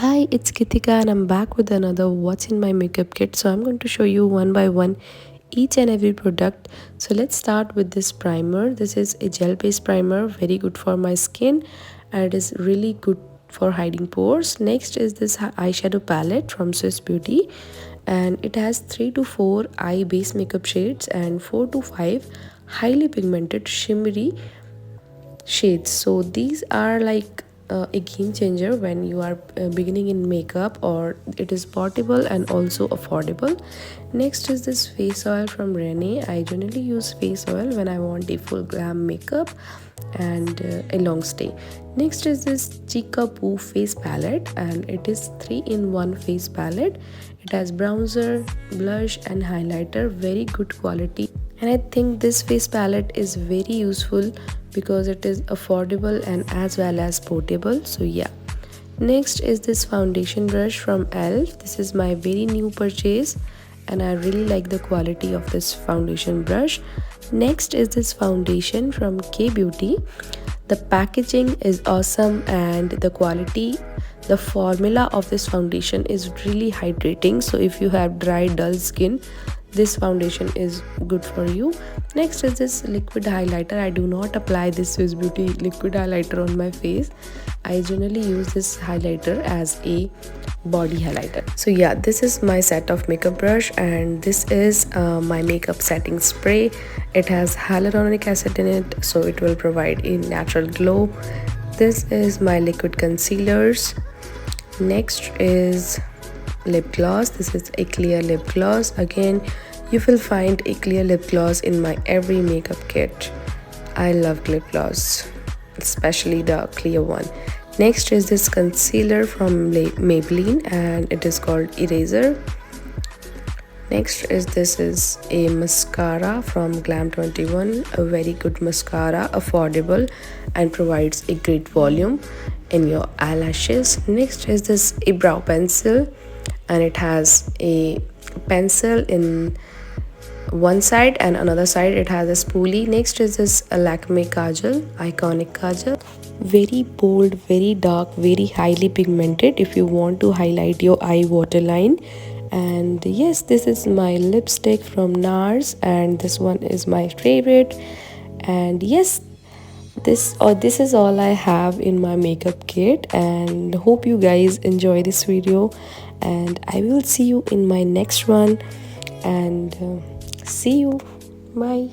Hi, it's Kitika and I'm back with another what's in my makeup kit. So I'm going to show you one by one each and every product. So let's start with this primer. This is a gel based primer, very good for my skin and it is really good for hiding pores. Next is this eyeshadow palette from Swiss Beauty, and it has 3 to 4 eye base makeup shades and 4 to 5 highly pigmented shimmery shades. So these are like a game changer when you are beginning in makeup, or it is portable and also affordable. Next is this face oil from Rene. I generally use face oil when I want a full glam makeup and a long stay. Next is this Chica Poo face palette, and it is 3-in-1 face palette. It has bronzer, blush and highlighter, very good quality, and I think this face palette is very useful because it is affordable and as well as portable. So yeah. Next is this foundation brush from elf. This is my very new purchase and I really like the quality of this foundation brush. Next is this foundation from K Beauty. The packaging is awesome and the quality, the formula of this foundation is really hydrating. So if you have dry dull skin, this foundation is good for you. Next is this liquid highlighter. I do not apply this Swiss Beauty liquid highlighter on my face. I generally use this highlighter as a body highlighter. So yeah, this is my set of makeup brush, and this is my makeup setting spray. It has hyaluronic acid in it, so it will provide a natural glow. This is my liquid concealers. Next is lip gloss. This is a clear lip gloss. Again, you will find a clear lip gloss in my every makeup kit. I love lip gloss, especially the clear one. Next is this concealer from Maybelline, and it is called Eraser. Next is this is a mascara from Glam 21, a very good mascara, affordable and provides a great volume in your eyelashes. Next is this a brow pencil, and it has a pencil in one side and another side it has a spoolie. Next is this Lakme Kajal, iconic Kajal, very bold, very dark, very highly pigmented if you want to highlight your eye waterline. And yes, this is my lipstick from NARS, and this one is my favorite. And yes, this is all I have in my makeup kit, and hope you guys enjoy this video, and I will see you in my next one, and see you, bye.